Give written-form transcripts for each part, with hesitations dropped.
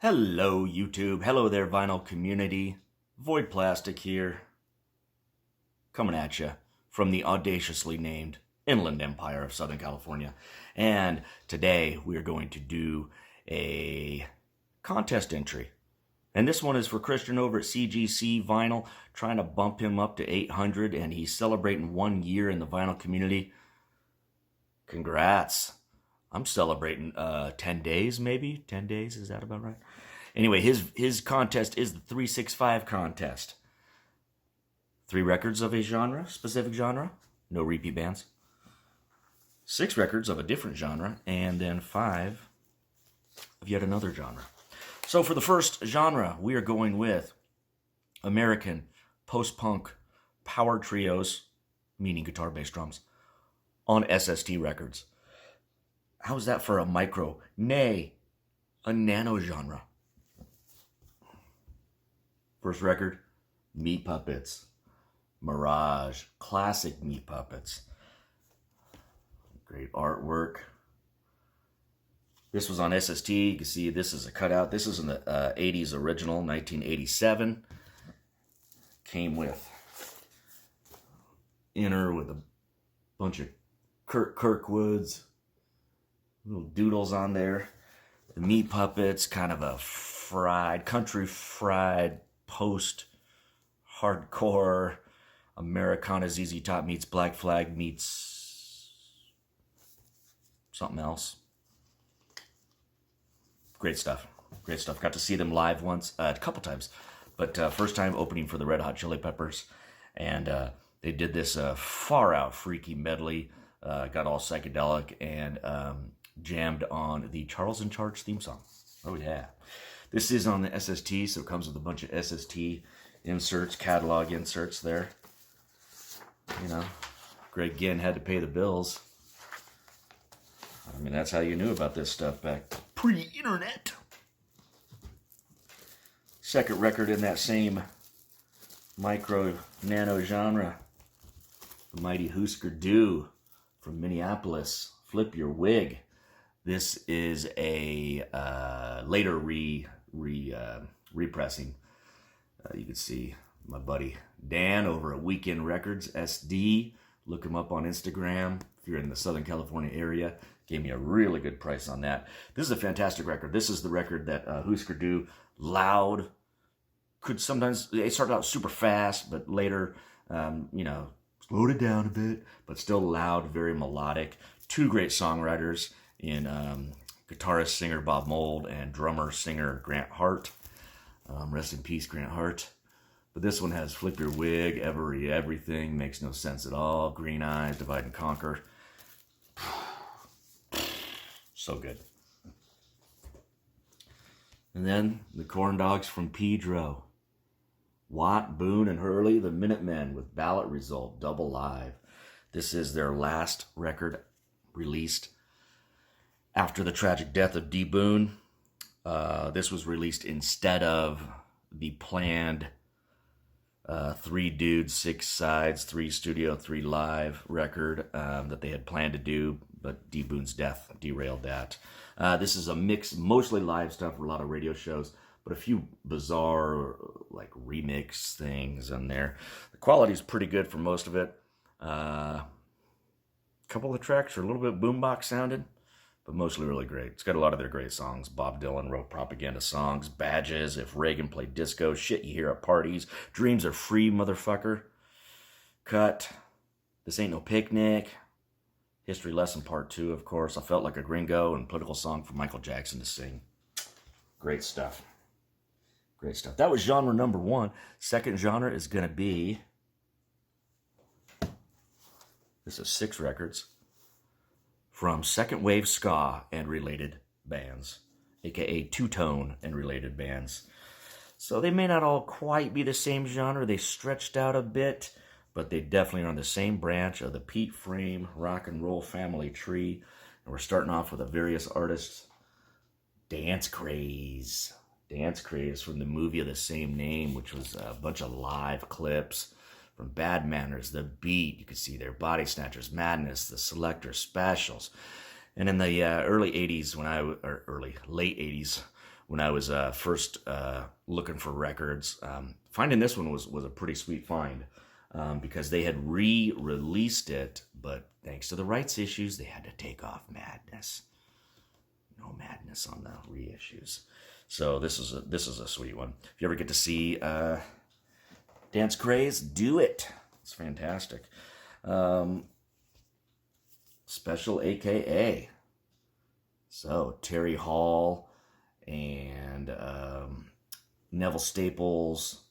Hello, YouTube. Hello there, vinyl community. Void Plastic here, coming at you from the audaciously named Inland Empire of Southern California. And today we are going to do a contest entry. And this one is for Christian over at CGC Vinyl, trying to bump him up to 800, and he's celebrating 1 year in the vinyl community. Congrats. I'm celebrating 10 days, maybe? 10 days, is that about right? Anyway, his contest is the 365 contest. 3 records of a genre, specific genre, no repeat bands. 6 records of a different genre, and then 5 of yet another genre. So for the first genre, we are going with American post-punk power trios, meaning guitar, bass, drums, on SST records. How's that for a micro, nay, a nano genre? First record, Meat Puppets, Mirage, classic Meat Puppets. Great artwork. This was on SST. You can see this is a cutout. This is in the 80s original, 1987. Came with inner with a bunch of Kirkwoods, little doodles on there. The Meat Puppets, kind of a country fried, post-hardcore Americana. ZZ Top meets Black Flag meets something else. Great stuff. Great stuff. Got to see them live once, a couple times. But first time opening for the Red Hot Chili Peppers. And they did this far-out freaky medley. Got all psychedelic and jammed on the Charles in Charge theme song. Oh, yeah. This is on the SST, so it comes with a bunch of SST inserts, catalog inserts there. You know, Greg Ginn had to pay the bills. I mean, that's how you knew about this stuff back pre-internet. Second record in that same micro nano genre, the mighty Husker Du from Minneapolis, Flip Your Wig. This is a later repressing. You can see my buddy Dan over at Weekend Records SD. Look him up on Instagram if you're in the Southern California area. Gave me a really good price on that. This is a fantastic record. This is the record that Husker Du, loud, could sometimes, it started out super fast, but later, slowed it down a bit, but still loud, very melodic. 2 great songwriters in guitarist, singer Bob Mould and drummer, singer Grant Hart. Rest in peace, Grant Hart. But this one has Flip Your Wig, Everything, Makes No Sense at All, Green Eyes, Divide and Conquer. So good. And then the Corn Dogs from Pedro. Watt, Boone, and Hurley, the Minutemen with Ballot Result, Double Live. This is their last record released after the tragic death of D. Boone. This was released instead of the planned 3 dudes, 6 sides, 3 studio, 3 live record that they had planned to do, but D. Boone's death derailed that. This is a mix, mostly live stuff for a lot of radio shows, but a few bizarre like remix things in there. The quality is pretty good for most of it. A couple of the tracks are a little bit boombox sounded, but mostly really great. It's got a lot of their great songs. Bob Dylan wrote propaganda songs, Badges, If Reagan Played Disco, Shit You Hear at Parties, Dreams Are Free, Motherfucker, Cut, This Ain't No Picnic, History Lesson Part 2, of course, I Felt Like a Gringo, and Political Song for Michael Jackson to sing. Great stuff. Great stuff. That was genre number 1. Second genre is going to be, this is 6 records, from Second Wave Ska and related bands, aka two-tone and related bands. So they may not all quite be the same genre. They stretched out a bit, but they definitely are on the same branch of the Pete Frame rock and roll family tree. And we're starting off with the various artists. Dance Craze. Dance Craze from the movie of the same name, which was a bunch of live clips from Bad Manners, The Beat. You can see their Body Snatchers, Madness, The Selector, Specials. And in the early 80s, late 80s, when I was first looking for records. Finding this one was a pretty sweet find because they had re-released it, but thanks to the rights issues, they had to take off Madness. No Madness on the reissues. So this is a sweet one. If you ever get to see Dance Craze, do it. It's fantastic. Special AKA. So Terry Hall and Neville Staples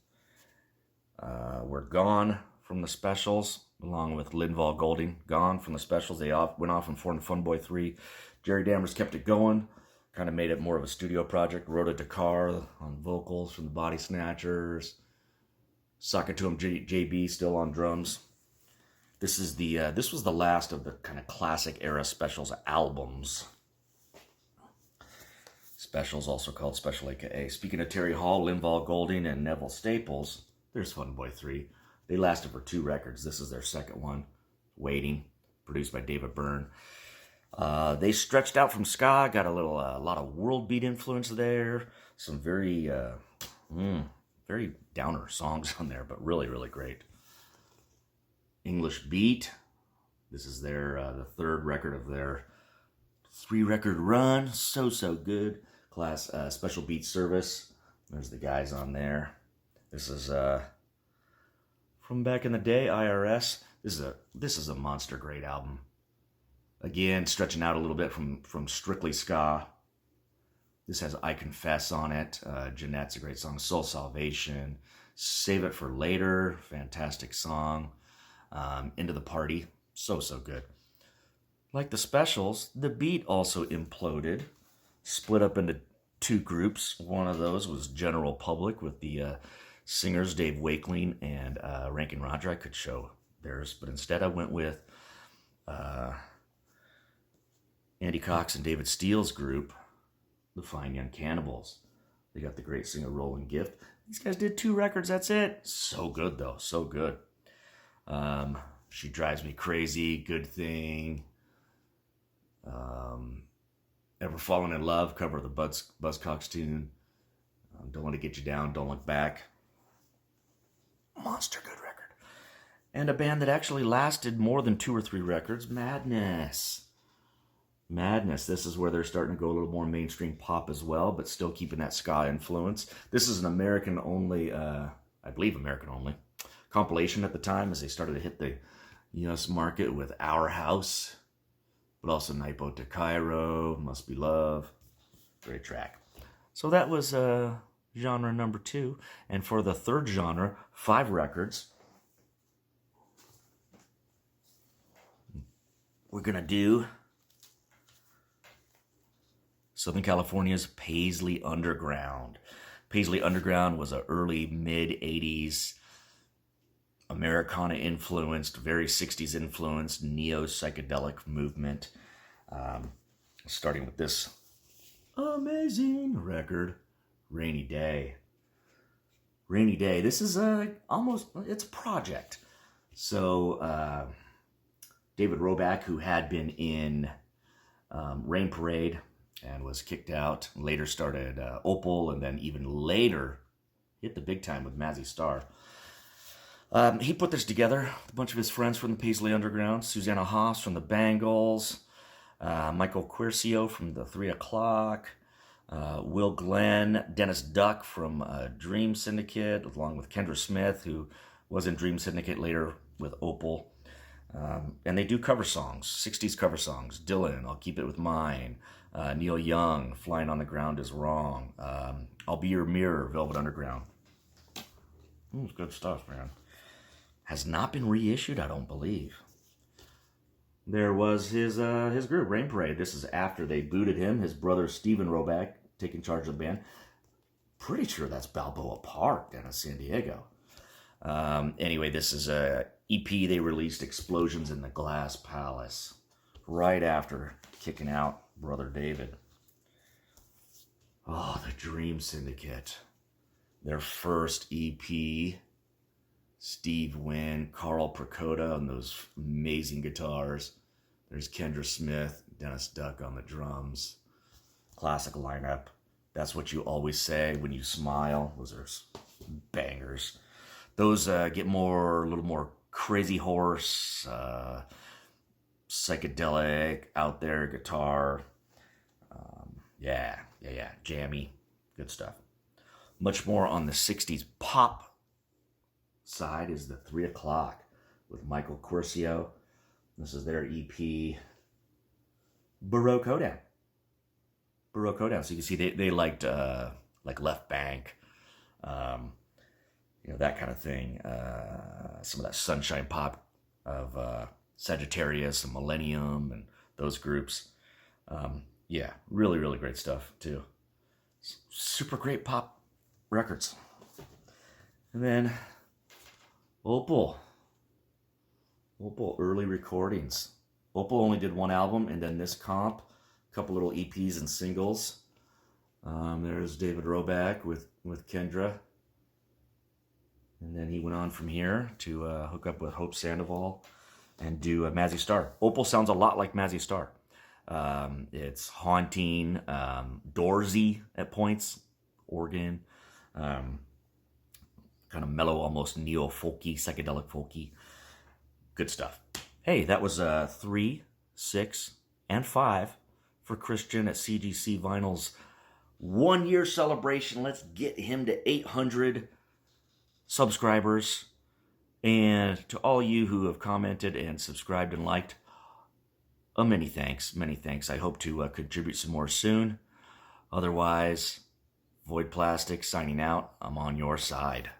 were gone from the Specials, along with Linval Golding, gone from the Specials. They went off and formed Fun Boy 3. Jerry Dammers kept it going, kind of made it more of a studio project. Rhoda Dakar on vocals from the Body Snatchers. Sock It To Him JB still on drums. This was the last of the kind of classic era Specials albums. Specials, also called Special AKA. Speaking of Terry Hall, Linval Golding, and Neville Staples, there's Fun Boy 3. They lasted for 2 records. This is their second one, Waiting, produced by David Byrne. They stretched out from ska, got a lot of world beat influence there. Some very downer songs on there, but really, really great. English Beat. This is their the third record of their 3-record run. So good. Class Special Beat Service. There's the guys on there. This is from back in the day, IRS. This is a monster great album. Again, stretching out a little bit from strictly ska. This has I Confess on it. Jeanette's a great song. Soul Salvation. Save It for Later. Fantastic song. Into the Party. So good. Like the Specials, the Beat also imploded. Split up into 2 groups. One of those was General Public with the singers Dave Wakeling and Rankin Roger. I could show theirs, but instead I went with Andy Cox and David Steele's group, the Fine Young Cannibals. They got the great singer Roland Gift. These guys did 2 records, that's it. So good, though. So good. She Drives Me Crazy, Good Thing. Ever Fallen in Love, cover of the Buzzcocks tune. Don't Want to Get You Down, Don't Look Back. Monster good record. And a band that actually lasted more than 2 or 3 records, Madness. This is where they're starting to go a little more mainstream pop as well, but still keeping that ska influence. This is an American-only, I believe American-only, compilation at the time as they started to hit the U.S. market with Our House, but also Night Boat to Cairo, Must Be Love. Great track. So that was genre number 2. And for the third genre, 5 records, we're going to do Southern California's Paisley Underground. Paisley Underground was an early, mid-'80s, Americana-influenced, very 60s influenced, neo-psychedelic movement. Starting with this amazing record, Rainy Day. Rainy Day. This is it's a project. So David Roback, who had been in Rain Parade and was kicked out, later started Opal, and then even later hit the big time with Mazzy Star. He put this together, a bunch of his friends from the Paisley Underground, Susanna Haas from the Bangles, Michael Quercio from the 3 O'Clock, Will Glenn, Dennis Duck from Dream Syndicate, along with Kendra Smith, who was in Dream Syndicate later with Opal. And they do cover songs, 60s cover songs. Dylan, I'll Keep It With Mine. Neil Young, Flying on the Ground Is Wrong. I'll Be Your Mirror, Velvet Underground. It's good stuff, man. Has not been reissued, I don't believe. There was his group, Rain Parade. This is after they booted him. His brother, Stephen Roback, taking charge of the band. Pretty sure that's Balboa Park down in San Diego. Anyway, this is a EP they released, Explosions in the Glass Palace, right after kicking out Brother David. Oh, the Dream Syndicate. Their first EP. Steve Wynn, Carl Pracoda on those amazing guitars. There's Kendra Smith, Dennis Duck on the drums. Classic lineup. That's what you always say when you smile. Those are bangers. Those get a little more crazy horse, psychedelic, out there guitar. Yeah, jammy, good stuff. Much more on the 60s pop side is the 3 O'Clock with Michael Curcio. This is their EP, Baroque Hoedown. Baroque Hoedown. So you can see they liked like Left Bank, that kind of thing. Some of that sunshine pop of Sagittarius and Millennium and those groups. Yeah, really, really great stuff too. Super great pop records. And then Opal early recordings. Opal only did one album, and then this comp, a couple little EPs and singles. There's David Roback with Kendra. And then he went on from here to hook up with Hope Sandoval and do Mazzy Star. Opal sounds a lot like Mazzy Star. It's haunting, doorsy at points, organ, kind of mellow, almost neo-folky, psychedelic folky. Good stuff. Hey, that was 3, 6, and 5 for Christian at CGC Vinyl's 1-year celebration. Let's get him to 800 subscribers. And to all you who have commented and subscribed and liked, many thanks. I hope to contribute some more soon. Otherwise, Void Plastic signing out. I'm on your side.